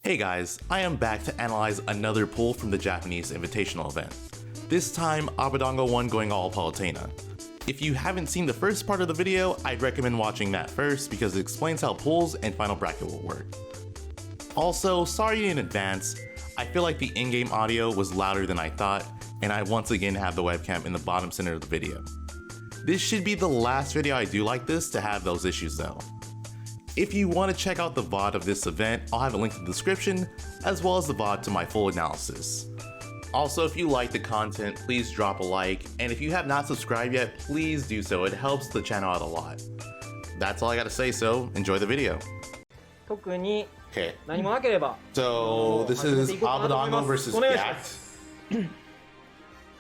Hey guys, I am back to analyze another pool from the Japanese Invitational event. This time, Abadango won going all Palutena. If you haven't seen the first part of the video, I'd recommend watching that first because it explains how pools and final bracket will work. Also, sorry in advance, I feel like the in-game audio was louder than I thought, and I once again have the webcam in the bottom center of the video. This should be the last video I do like this to have those issues though. If you want to check out the VOD of this event, I'll have a link in the description, as well as the VOD to my full analysis. Also, if you like the content, please drop a like, and if you have not subscribed yet, please do so, it helps the channel out a lot. That's all I gotta say, so enjoy the video. Okay, so this is Abadango versus Gact.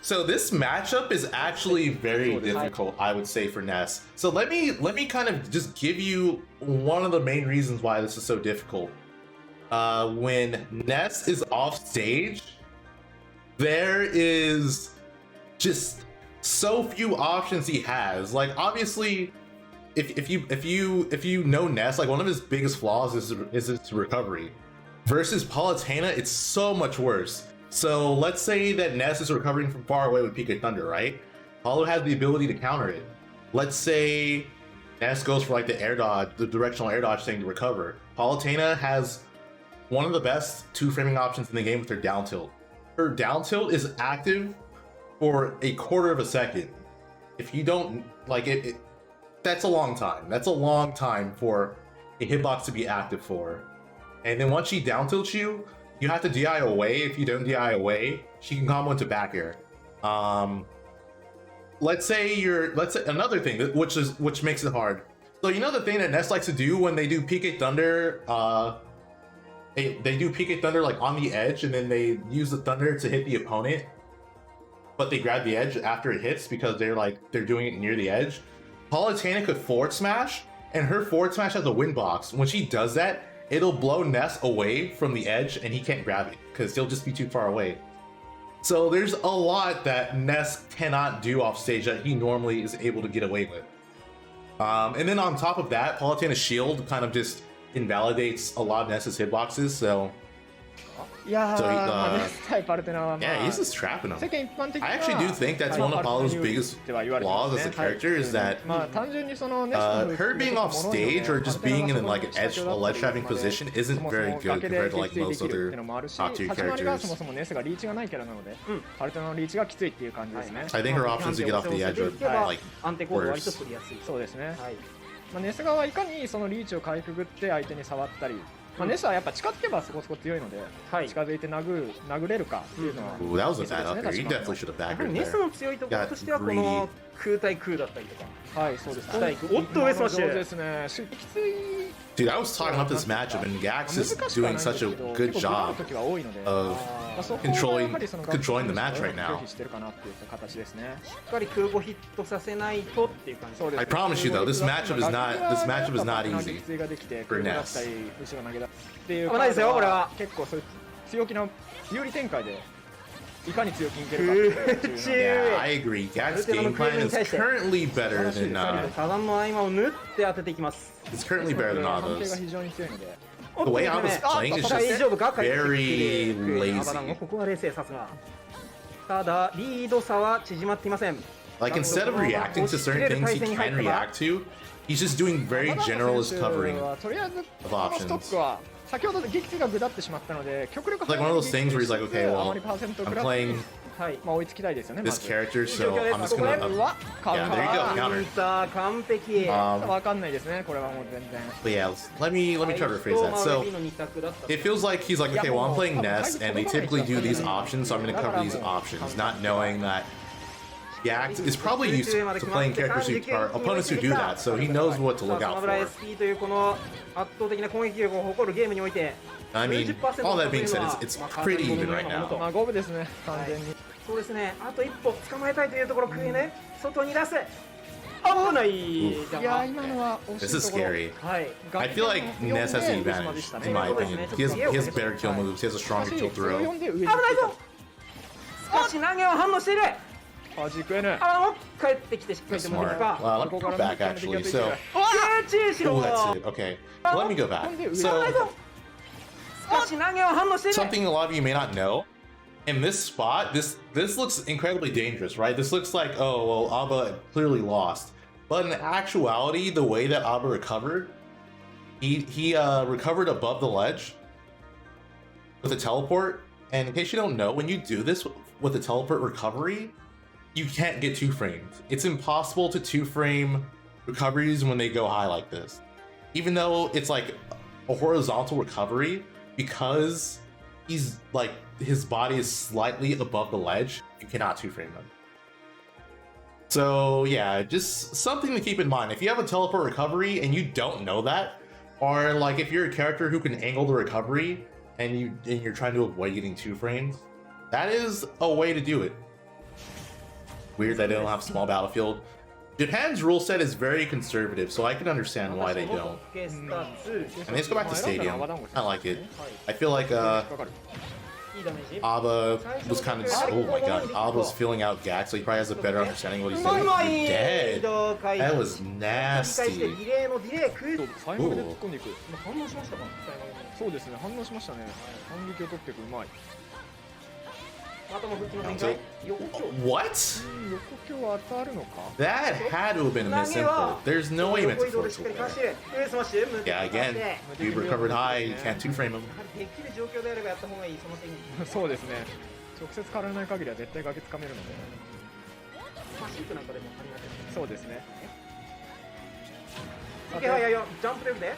So this matchup is actually very difficult, I would say, for Ness. So let me kind of just give you one of the main reasons why this is so difficult. When Ness is off stage, there is just so few options he has. Like obviously, if you know Ness, like one of his biggest flaws is his recovery. Versus Palutena, it's so much worse. So let's say that Ness is recovering from far away with Pika Thunder, right? Palu has the ability to counter it. Let's say Ness goes for like the air dodge, the directional air dodge thing to recover. Palutena has one of the best two framing options in the game with her down tilt. Her down tilt is active for a quarter of a second. If you don't like it, that's a long time. That's a long time for a hitbox to be active for. And then once she down tilts you, you have to DI away. If you don't DI away, she can combo into back air. Let's say another thing which makes it hard. So you know the thing that Ness likes to do when they do PK Thunder, they do PK Thunder like on the edge, and then they use the thunder to hit the opponent, but they grab the edge after it hits because they're doing it near the edge. Palutena could forward smash, and her forward smash has a win box. When she does that, it'll blow Ness away from the edge and he can't grab it because he'll just be too far away. So there's a lot that Ness cannot do off stage that he normally is able to get away with. And then on top of that, Palutena's shield kind of just invalidates a lot of Ness's hitboxes, so... Yeah, he's just trapping him. I actually do think that's one of Palu's biggest flaws as a character is that her being off stage or just being in like a ledge trapping position isn't very good compared to like most other top tier characters. I think her options to get off the edge are like worse. ネス側はいかにそのリーチをかいくぐって相手に触ったり、ネスはやっぱ近づけばそこそこ強いので、近づいて殴れるかっていうのは。Ooh, that was a bad up there. You definitely should have backed her there. ネスの強いところとしてはこの空対空だったりとか。はい、そうです。おっと上スマッシュですね。きつい。Dude, I was talking up this matchup, and Gax is doing such a good job of controlling the match right now. I promise you though, this matchup is not easy for Ness. 危ないですよ、これは。結構そういう強気な有利展開でいかに強気にいけるか。Yeah, I agree. Gag's game plan is currently better than it's currently better than Ava's. The way Ava's playing is just very lazy. ここは冷静さすが。ただリード差は縮まっていません。 Like instead of reacting to certain things he can react to, he's just doing very generalist covering of options. 先ほど撃墜がぐだってしまったので、極力 like one of those things where he's like, okay, well, I'm playing this character, so I'm just gonna yeah, there you go, counter. 完璧。わかんないですね、これはもう全然。But yeah, let me try to rephrase that. So it feels like he's like, okay, well, I'm playing Ness, and they typically do these options, so I'm gonna cover these options, not knowing that Gact is probably used to playing characters who are opponents who do that, so he knows what to look out for. I mean, all that being said, it's pretty even right now. 五分ですね、完全に。そうですね、あと一歩捕まえたいというところ、クイね、外に出せ。危ない。いや、今のは惜しい。 This is scary. I feel like Ness has the advantage, in my opinion. He has better kill moves, he has a stronger kill throw. 危ないぞ。しかし投げは反応している。 帰ってきてしっかりと持ってか。Let me go back actually. So, oh, that's it. Okay, let me go back. So, かし投げは反応してない。 something a lot of you may not know. In this spot, this looks incredibly dangerous, right? This looks like, oh, well, Aba clearly lost. But in actuality, the way that Aba recovered, he recovered above the ledge with a teleport. And in case you don't know, when you do this with a teleport recovery, you can't get 2-framed. It's impossible to 2-frame recoveries when they go high like this. Even though it's like a horizontal recovery, because he's like, his body is slightly above the ledge, you cannot 2-frame him. So yeah, just something to keep in mind. If you have a teleport recovery and you don't know that, or like if you're a character who can angle the recovery and you're trying to avoid getting 2-framed, that is a way to do it. Weird that they don't have small battlefield. Japan's rule set is very conservative, so I can understand why they don't. And let's go back to Stadium. I like it. I feel like Aba was kind of just, oh my god, Aba was feeling out Gak, so he probably has a better understanding of what he's doing. You're dead. That was nasty. Ooh. そうですね、反応しましたね。反撃を取っていくうまい。 So, what? That had to have been a misinput. There's no way meant to force it there. Yeah, again, you recovered high, you can't 2-frame him. そうですね。直接狩られない限りは絶対崖つかめるので。そうですね。ジャンプ力で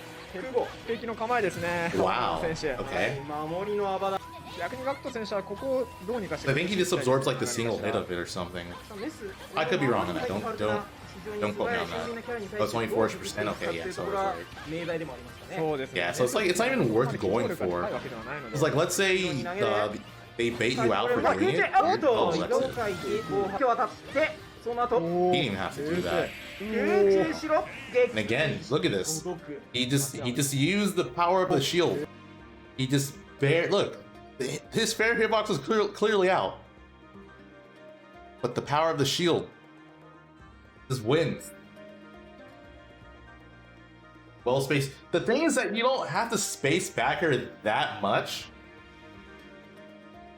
敵の構えですね。 Wow. 選手。 Okay. 守りのアバダン。 逆にガクト選手はここをどうにかして I think he just absorbs like the single hit of it or something. I could be wrong on that. Don't quote me on that. Oh, it's only 40%. Okay, yeah, so it's right. Yeah, so it's not even worth going for. It's like, let's say they bait you out for doing it. Oh, that's it. He didn't even have to do that. And again, look at this. He just used the power of the shield. He just look. His fair hitbox is clearly out. But the power of the shield just wins. Well spaced. The thing is that you don't have to space backer that much.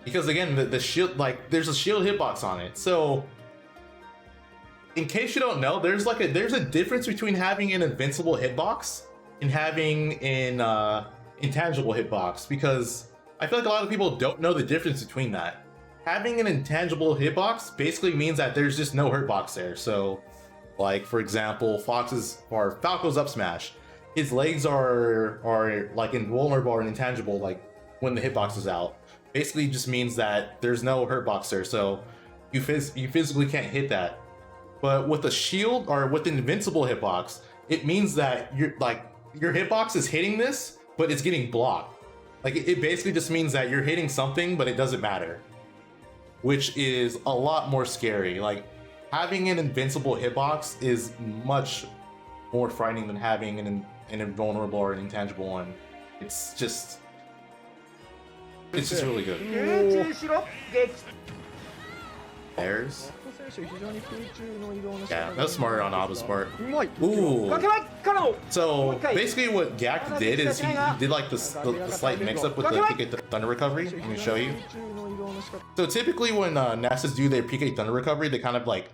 Because again, the shield, like, there's a shield hitbox on it. So in case you don't know, there's a difference between having an invincible hitbox and having an intangible hitbox, because I feel like a lot of people don't know the difference between that. Having an intangible hitbox basically means that there's just no hurtbox there. So, like, for example, Falco's up smash, his legs are like invulnerable or intangible, like when the hitbox is out. Basically just means that there's no hurtbox there, so you physically can't hit that. But with a shield or with an invincible hitbox, it means that your hitbox is hitting this, but it's getting blocked. Like, it basically just means that you're hitting something, but it doesn't matter, which is a lot more scary. Like, having an invincible hitbox is much more frightening than having an invulnerable or an intangible one. It's just really good. There's. Yeah, that's smarter on Aba's part. Ooh. So basically what Gak did is he did like the slight mix-up with the PK Thunder Recovery. I'm gonna show you. So typically when Nasus do their PK Thunder Recovery, they kind of like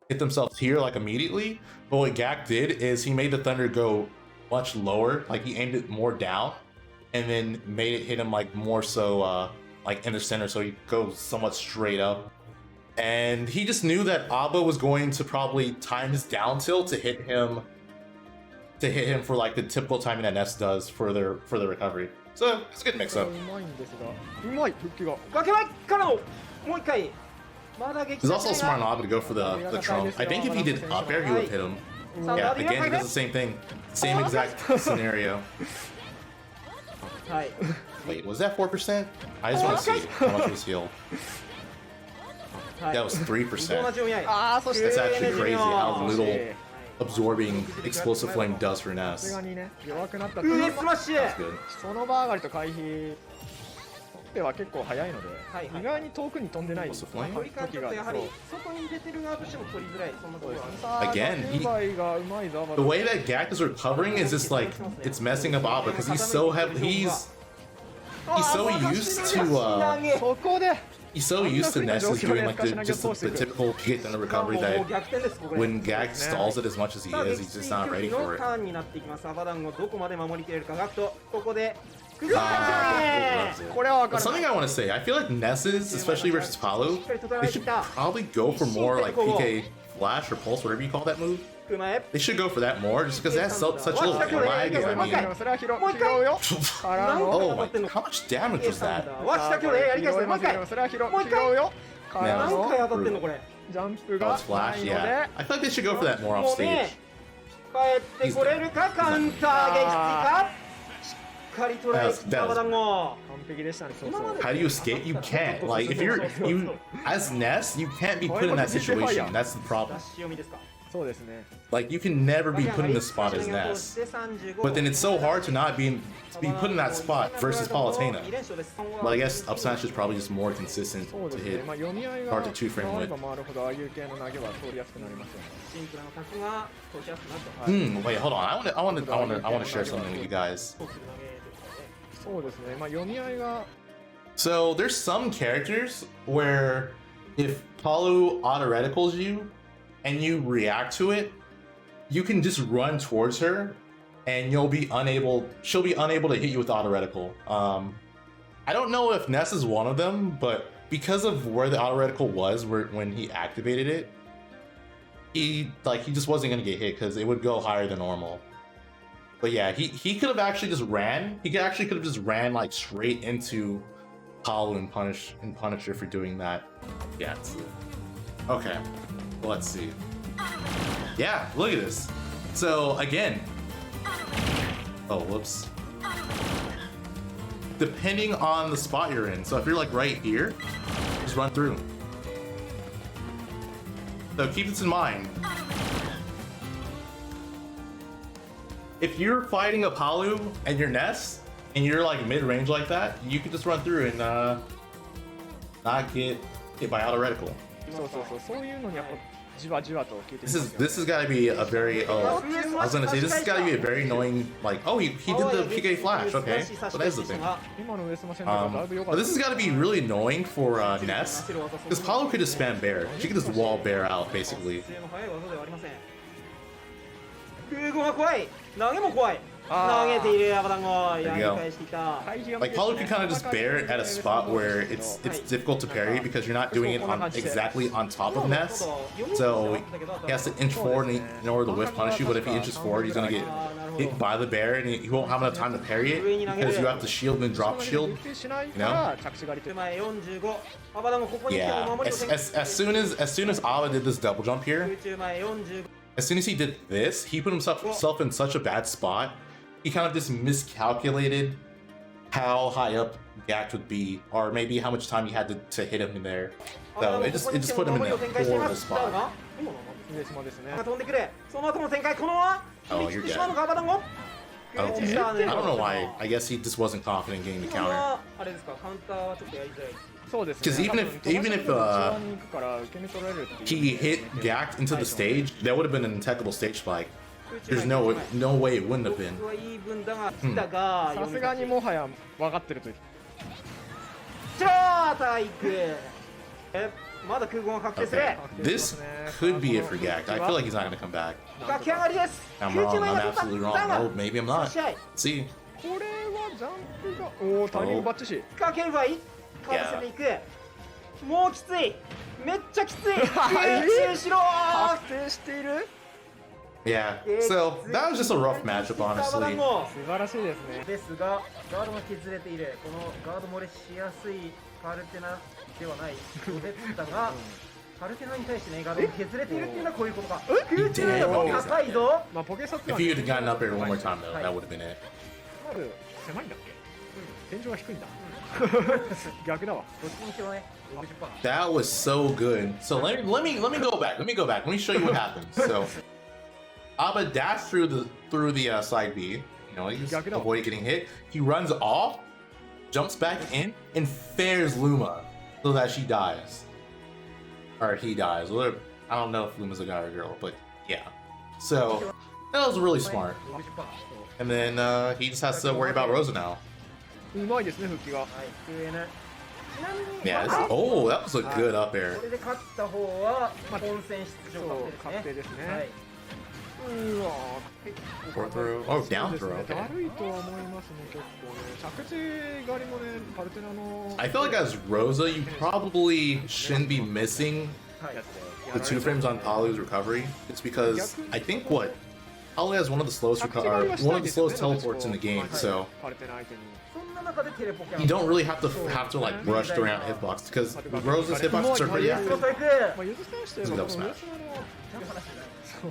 hit themselves here like immediately. But what Gak did is he made the Thunder go much lower, like he aimed it more down, and then made it hit him like more so like in the center, so he goes somewhat straight up. And he just knew that Aba was going to probably time his down tilt to hit him for like the typical timing that Ness does for the recovery. So it's a good mix up. It's also smart on Aba to go for the trump. I think if he did up air, he would have hit him. Yeah, again, he does the same thing. Same exact scenario. Wait, was that 4%? I just want to see how much was healed. That was 3%. That's actually crazy how little absorbing explosive flame does for Ness. That's good. ペは結構速いので、意外に遠くに飛んでない時がある。 Again, the way that Gak is recovering is just like it's messing up Aba because he's so heavy. He's so used toそこで he's so used to Ness doing like the typical get in the recovery that when Gag stalls it as much as he is, he's just not ready for it. But something I want to say, I feel like Ness's, especially versus Palu, they should probably go for more like PK Flash or Pulse, whatever you call that move. They should go for that more, just because it has such little lag. I mean, oh my, how much damage was that? Oh, it's Flash, yeah. I feel like they should go for that more off stage. How do you escape? You can't. Like, if you as Ness, you can't be put in that situation. That's the problem. Like, you can never be put in this spot as Ness. But then it's so hard to not be put in that spot versus Palutena. But I guess up smash is probably just more consistent to hit hard to 2-frame with. Wait, hold on. I want to share something with you guys. So there's some characters where if Palu auto-reticles you and you react to it, you can just run towards her and she'll be unable to hit you with auto-reticle. I don't know if Ness is one of them, but because of where the auto-reticle was when he activated it, he just wasn't gonna get hit because it would go higher than normal. But yeah, he could have actually just ran. He could have just ran like straight into Palu and punish her for doing that. Yeah. Okay. Let's see. Yeah, look at this. So again. Oh, whoops. Depending on the spot you're in. So if you're like right here, just run through. So keep this in mind. If you're fighting a Palu and you're Ness, and you're like mid-range like that, you can just run through and not get hit by auto-reticle. This has got to be a very I was gonna say this has got to be a very annoying, like, oh, he did the PK Flash, okay, so that's the thing. But this has got to be really annoying for Ness, because Palu could just spam Bear. She could just wall Bear out basically. There you go. Like, Palu can kind of just bear it at a spot where it's difficult to parry because you're not doing it exactly on top of Ness. So he has to inch forward in order to whiff punish you, but if he inches forward, he's gonna get hit by the bear and he won't have enough time to parry it because you have to shield and drop shield, you know? Yeah, as soon as Aba did this double jump here, as soon as he did this, he put himself in such a bad spot. He kind of just miscalculated how high up Gact would be, or maybe how much time he had to hit him in there. So it just put him in a horrible spot. Oh, you're dead. Okay. I don't know why. I guess he just wasn't confident getting the counter. Because even if he hit Gact into the stage, that would have been an impeccable stage spike. There's no way it wouldn't have been. Okay. This could be it for Gact. I feel like he's not going to come back. I'm wrong. I'm absolutely wrong. Oh, maybe I'm not. Let's see. Yeah, so that was just a rough matchup, honestly. If you had gotten up there one more time, though, that would have been it. That was so good. So let me go back. Let me show you what happened. So Aba dashed through the side B. You know, he's avoiding getting hit. He runs off, jumps back in, and fares Luma so that she dies. Or he dies. I don't know if Luma's a guy or a girl, but yeah. So that was really smart. And then he just has to worry about Rosa now. うまいですね復帰が。はい、QN。ちなみに、Yeah. Oh, that was a good up air. これで勝った方は本戦出場確定ですね。はい。うわ Fourth throw. Oh, down そう throw. ですね Okay. だるいとは思いますね結構ね。着地狩りもねパルテナの。I feel like as Rosa, you probably shouldn't be missing はい。 the 2 frames on Palu's recovery. It's because I think what Palu has one of the slowest one of the slowest teleports in the game, so パルテナ相手に。そんな中でテレポキャン。 you don't really have to like rush around hitbox because Rosa's hitboxes are pretty ス accurate. ロー行く。まあゆず選手といえばこの上島のそう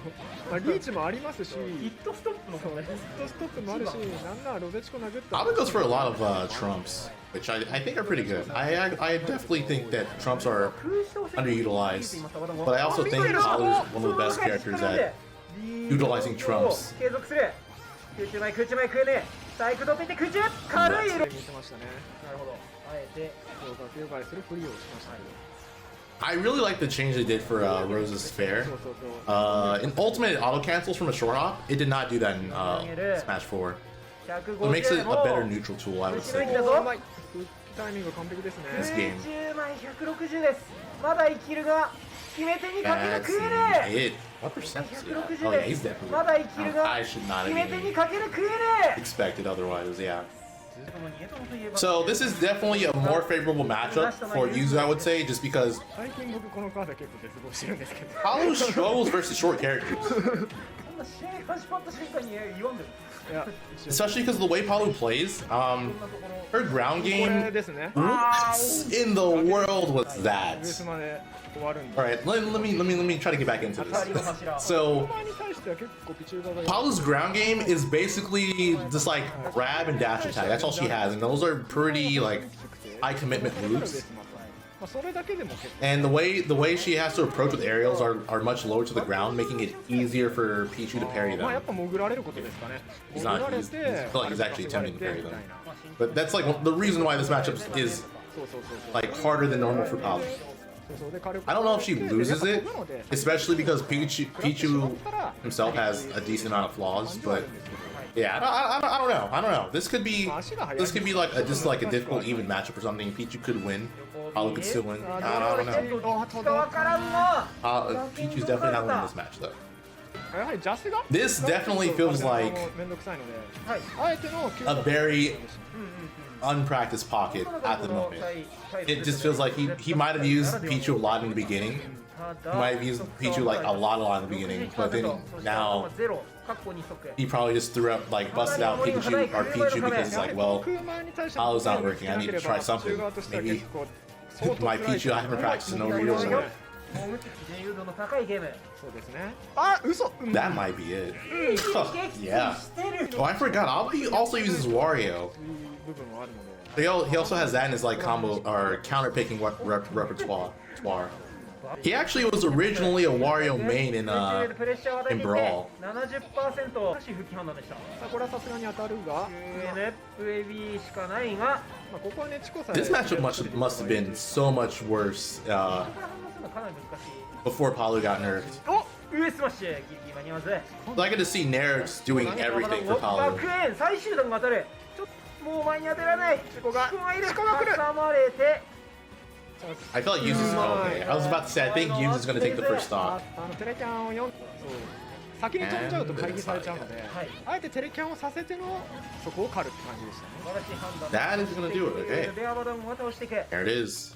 まあリーチもありますし、ヒットストップのそうヒットストップもあるし、なんならロゼチコ殴ったら。 Abadango goes for a lot of trumps, which I think are pretty good. I definitely think that trumps are underutilized, but I also think Palu's one of the best characters at utilizing trumps. 継続する。空中前空中前空ね。サイクドって空中軽い。見せましたね。なるほど。あえてそう学友会するふりをしましたけど。 I really like the change they did for Rosa's Spare. そうそうそう。 In Ultimate, it auto cancels from a short hop. It did not do that in Smash 4. It makes it a better neutral tool, I would 打ち抜い say. たぞ。うまい。タイミング完璧ですね。 This 空 game. 中前160です。まだ生きるが決め手にかける That's クエル。 it. What percent is he at? 160 Oh, で yeah, he's す。 definitely. まだ生きるが I should not 決め手 have に even かけるクエル。 expected otherwise, yeah. So this is definitely a more favorable matchup for Yuzu, I would say, just because 最近僕このカード結構絶望してるんですけど。 Palu struggles versus short characters, そんな試合始まった瞬間に言わんでる。いや、 especially because of the way Palu plays. Her ground これ game. ですね。 What in the world was 上 that? 島で終わるんで。 All right, let me try to get back into 当たりの this. 柱。 So 前に対しては結構ピチューバが。 Palu's ground game is basically just like grab and dash attack. That's all she has, and those are pretty like high commitment moves. まあそれだけでも結構。 And the way she has to approach with aerials are much lower to the ground, making it easier for Pichu to parry まあや them. っぱ潜られることですかね。 He's 潜 not. られ He's, て。 I feel like he's actually attempting to parry み them. たいな。 But that's like the reason why this matchup is そうそうそうそう。 like harder than normal for Palu. そうそうで火力 I don't know if she loses it, なので especially because Pichu himself has a decent amount of flaws. But yeah, I don't know. I don't know. This could be like just like a difficult even matchup or something. Pichu could win. Palu could still win. I don't know. わからんな。 Pichu's definitely not winning this match though. やはりジャスが This definitely feels like めんどくさいので、はい。あえての a very unpracticed pocket at the moment. It just feels like he might have used Pichu a lot in the beginning. He might have used Pichu like a lot in the beginning, but then now he probably just threw up like busted out Pichu because he's like, well, Palu's not working. I need to try something. Maybe my Pichu I haven't practiced in over years. 自由度の高いゲーム。そうですね。あ、嘘。 That might be it. Yeah. Oh, I forgot. He also uses Wario. 部分はあるので。 He also has that in his like combo or counter picking repertoire. He actually was originally a Wario main in Brawl. 70%復帰判断でした。さあこれはさすがに当たるが、 FAB しかないが、まあここはねチコさん。 This matchup must have been so much worse ここから判断するのはかなり難しい。 before Palu got nerfed. お、上スマッシュ、ギリギリ間に合わず。 So I get to see nerfs doing everything for バッ Palu. クエン最終弾が当たる。ちょっともう前に当てられない。チコがいる。チコが来る。挟まれて。 I felt like Yuzu's okay. I was about to say I think Yuzu's gonna take the first stock. テレキャンをそう先に飛んじゃうと回避されちゃうので、あえてテレキャンをさせてのそこを狩るって感じでしたね。素晴らしい判断。 That is gonna do it. Okay. でアバダンゴを倒していく。 There it is.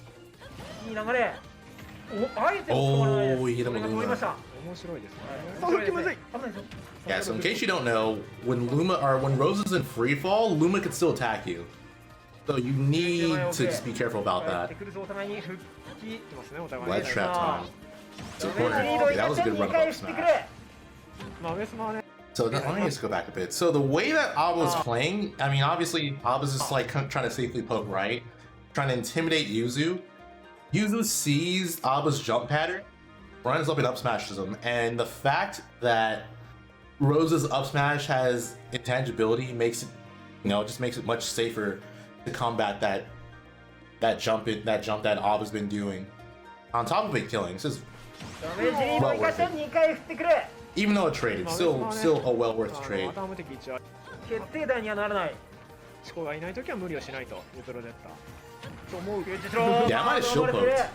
いい流れ。お、あえて止まらないです。おーいいでもこれが止まりました。面白いですね。さあ、復帰むずい。危ないですよ。 Yeah, so in case you don't know, when Rose is in free fall, Luma could still attack you. So you need to just be careful about やっ that. てくるぞお互いに復帰。てますねお互い Ledge に。 trap time. So ダメ corner. ージリード Okay, that was a good 2 run 回 up 振ってく smash. れ。まあ上島はね。 So let me just go back a bit. So the way that Ab was playing, I mean, obviously Ab is just like trying to safely poke right, trying to intimidate Yuzu. Yuzu sees Abba's jump pattern, runs up and up smashes him, and the fact that Rose's up smash has intangibility makes it, just makes it much safer to combat that jump that Ab has been doing. On top of it killing, this is ダメージリードを生かして2回振ってくれ。 even though it traded, still a well worth あの trade. 頭的位置は。決定打にはならない。チコがいないときは無理をしないというプロデッターと思う。 Yeah, I might have shield poked.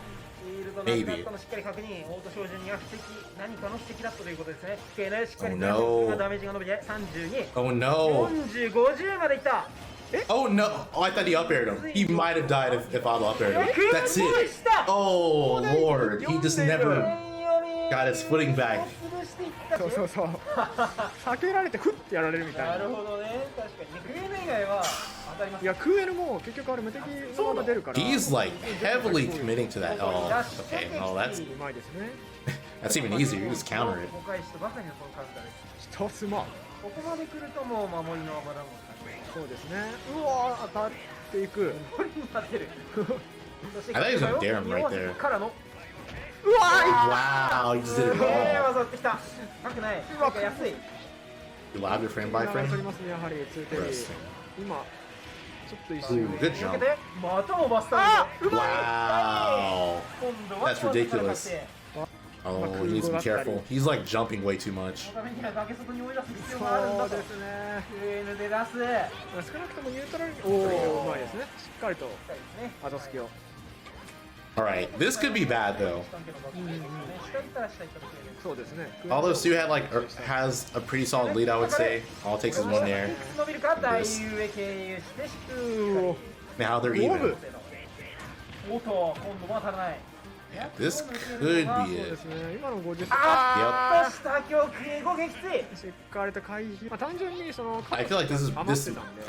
シールドなくなったのしっかり確認。オート照準には何かの布石だったということですね。PK しっかり Oh no. ダメージが伸びて32、 Oh no. 40、50までいった。 Oh no. Oh, I thought he up aired him. He might have died if Aba up aired him. That's it. Oh lord. He just never got his footing back. そうそうそう避けられてフッてやられるみたいな。なるほどね。確かにクエル以外は当たります。いやクーエルも結局あれ無敵のまま出るから。 He's like heavily committing to that. Oh, okay. Oh, うまいですね。 that's even easier. You just counter it. 誤解してばかりのこのカウンターです。一つまここまで来るともう守りのアバダンゴになる。そうですね。うわー当たっていく。守りになってる。 I thought he was gonna dare him right there. からの Wow, he just did it 技 all. ってきた。高くない。なんか安い。 You lobbed your frame by 取 frame? りますねやはり2テリー。今ちょっと一 Ooh, 瞬 good 抜 jump. けてまたもバスターンド。 Wow. 今度は That's ridiculous. Oh, he needs to be careful. He's like jumping way too much. そのためには崖外に追い出す必要そがあるんだと。うですね。クエルで出す。少なくともニュートラルおおうまいですね。しっかりとしたいですね。後付けを。 Alright, this could be bad though. 下行ったら下行ったときに。そうですね。 Although Sue has a pretty solid lead, I would say. All it takes is one there. 伸びるか大遊へ経由してしっかり。 Now they're even. おっと今度は足らない。 Yeah, this could そう be で it. すね。今の50。あっとした今日敬語撃墜。しっかりと回避。まあ単純にその I feel like this.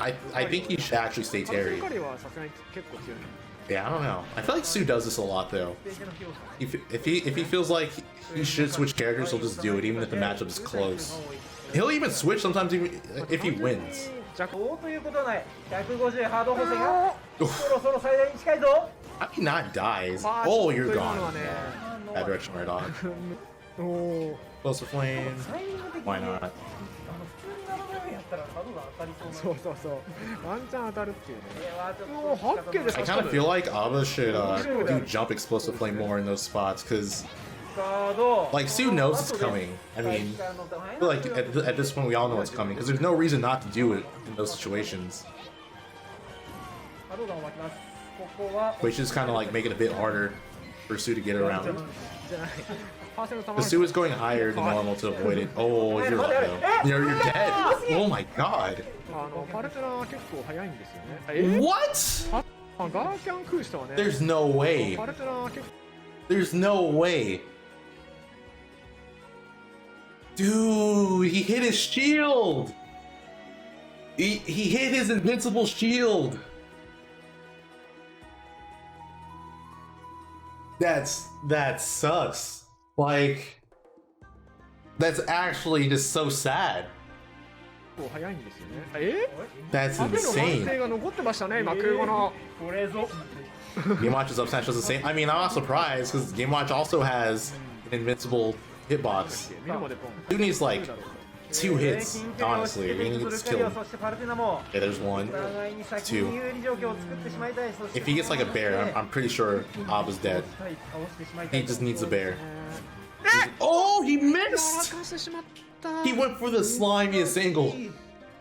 I think he should actually stay カル Terry. カリはさすがに結構強い。 Yeah, I don't know. I feel like Sue does this a lot though. If he feels like he should switch characters, he'll just do it, even if the matchup is close. He'll even switch sometimes even if he wins. おということはない。150ハード補正がそろそろ最大に近いぞ。 How can he not dies? Oh, you're gone. はね。 Bad direction, right on. おお。 Closer flame. タイミング的に Why not? 普通に7分やったら角が当たりそうな。そうそうそう。ワンチャン当たるっていうね。これはちょっとおお、八景です I か。 kind of feel like Aba should do jump explosive flame more in those spots because ガード。 like Sue knows it's coming. I mean, I feel like at this point we all know it's coming because there's no reason not to do it in those situations. 角が巻きます。ここは But just kind of like make it a bit harder for Sue to get around. じゃない。パーセントたま Because Sue is going higher than normal to avoid it. Oh, you're not though. You're dead. Oh my god. パルテナ結構早いんですよね。 What? ガーキャン空したわね。 There's no way. パルテナ結構 There's no way. Dude, he hit his shield. He hit his invincible shield. That sucks. Like, that's actually just so sad. 早いんですよね。That's 雨の反 insane. 省が残ってましたね。今空語の。これぞ。 Game Watch's up smash does the same. I mean, I'm not surprised because Game Watch also has an invincible hitbox. 見るまでポン。 Dude needs like 2 hits, honestly. He needs to kill him. そしてパルテナも Okay, there's 1. お互いに先に有利状況を作ってしまいたい。そして If he gets like a bear, I'm pretty sure Aba's dead. 倒してしまいたい He just needs a bear. Oh, he や missed! らかしてしまった。 He went for the slimiest angle.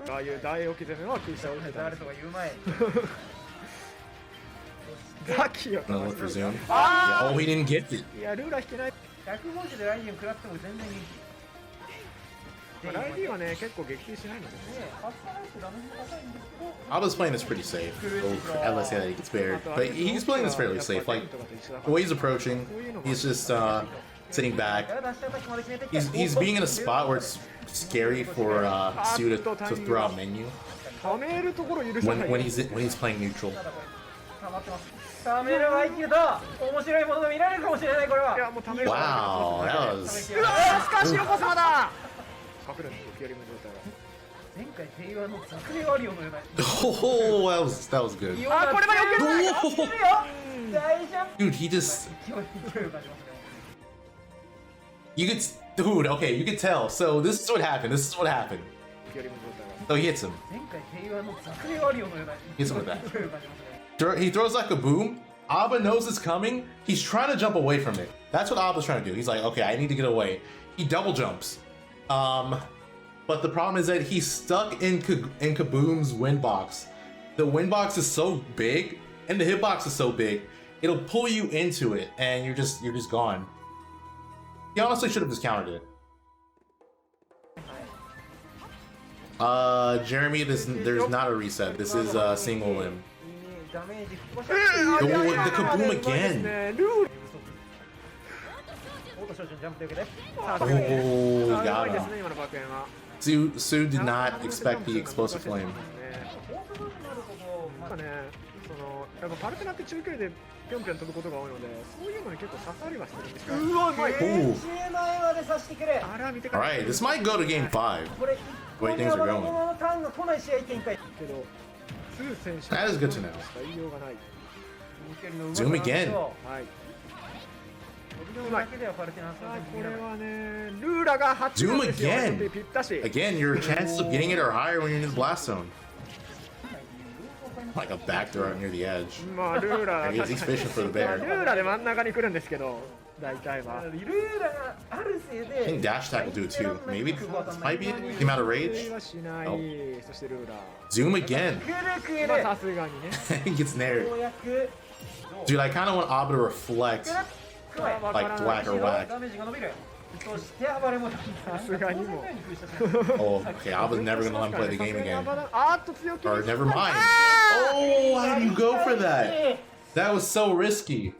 ああいう大置き攻めは空射を受けた。誰とか言う前。ザキよ。 No, let's resume. Yeah, oh, he didn't get it. いやルーラー引けない。 150でライディン食らっても全然いい。ライディはね結構撃墜しないのでね。発散してダメージ高いんですけど。 Aba's playing this pretty safe. Oh, at least yeah, he gets bared. But he's playing this fairly safe. Like, the way he's approaching, he's just sitting back. He's being in a spot where it's scary for Sue to throw out menu ためるところ許さない。 when he's playing neutral. ためるはいいけど面白いものが見られるかもしれないこれは。いやもうためる。 Wow, that was うわースカシ横様だ。隠れの時よりも状態が。前回平和のザクレワリオのような。 oh, that was good. あこれはよくない。いるよ。大ジャンプ。 Dude, he just 勢いを感じますね。 you could dude. Okay, you could tell. So this is what happened. This is what happened. 時よりも状態が。 So he hits him. 前回平和のザクレワリオのような。 Hits him with that. 勢いを感じますね。 He throws like a boom. Aba knows it's coming. He's trying to jump away from it. That's what Aba's trying to do. He's like, okay, I need to get away. He double jumps. But the problem is that he's stuck in Kaboom's wind box. The win box is so big, and the hitbox is so big, it'll pull you into it, and you're just gone. He honestly should have just countered it. Jeremy, there's not a reset. This is a single limb. The kaboom again. Oh, got him. Sue did not expect the explosive flame. やっぱパルテナって中距離でぴょんぴょん飛ぶことが多いので、そういうのに結構刺さりはしてるんですけど。Alright, this might go to game 5. The way things are going. That is good to know. Zoom again. これはね、ルーラが8なんですよ。ぴったし。 Again, your chances of getting it are higher when you're in this blast zone. Like a backdoor near the edge. まあルーラ He's fishing for the bear. ルーラで真ん中に来るんですけど、大体は。 I think dash attack will do it too. Maybe this might be the amount of rage. Oh. Zoom again. まあさすがにね。 He gets nared. Dude, I kind of want Abba to reflect. Like whack or whack. Oh, okay. Abba's never gonna let him play the game again. Or never mind. Oh, how do you go for that? That was so risky.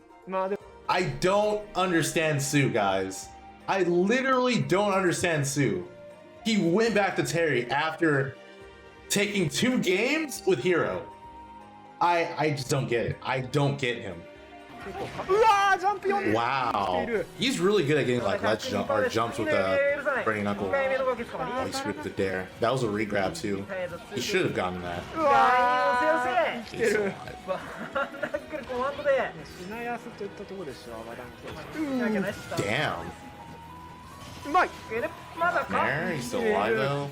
I don't understand Sue, guys. I literally don't understand Sue. He went back to Terry after taking 2 games with Hero. I just don't get it. I don't get him. Wow. He's really good at getting like ledge jump or jumps with the burning knuckle. Oh, he screwed the dare. That was a regrab too. He should have gotten that. He's so damn. There, he's still alive though.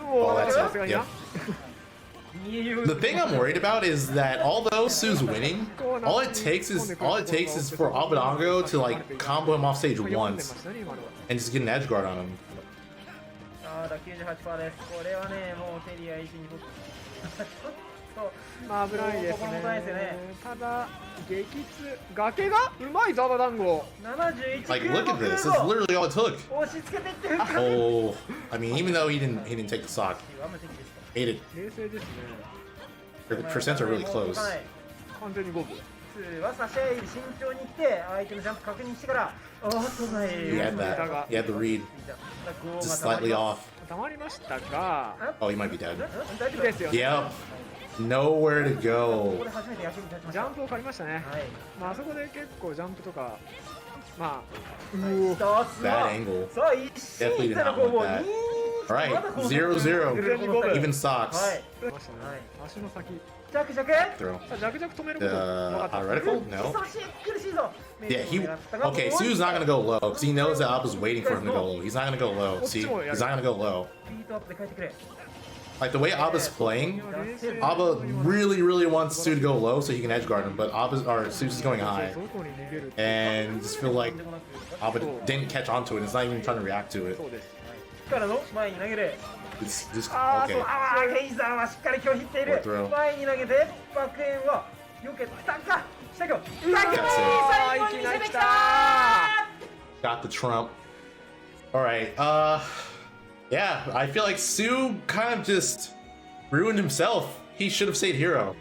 Oh, that's it. Yep. The thing I'm worried about is that although Sue's winning, all it takes is for Abadango to like combo him off stage once and just get an edge guard on him. まあ危ないですね。ただ激痛崖がうまいぞアバダンゴ。 Like look at this. This is literally all it took. Oh, I mean even though he didn't take the sock, made it. 冷静ですね。 The percents are really close. 完全に五分。 He had that. He had the read. Just slightly off. 溜まりましたが。 Oh, he might be dead. ですよね。 Yep. Nowhere to go. ジャンプを借りましたね。まああそこで結構ジャンプとかまあ。 Bad angle. Definitely did not want that. All right, 0-0. Even socks. Throw. Reticle? No. Yeah, okay, Sue's not gonna go low because he knows that Abba's waiting for him to go low. He's not gonna go low. See, he's not gonna go low. Like the way Abba's playing, Abba really wants Sue to go low so he can edge guard him, but Sue's going high. And just feel like Abba didn't catch on to it. It's not even trying to react to it. It's just okay. Throw. Got the trump. Alright, yeah, I feel like Sue kind of just ruined himself. He should have stayed hero.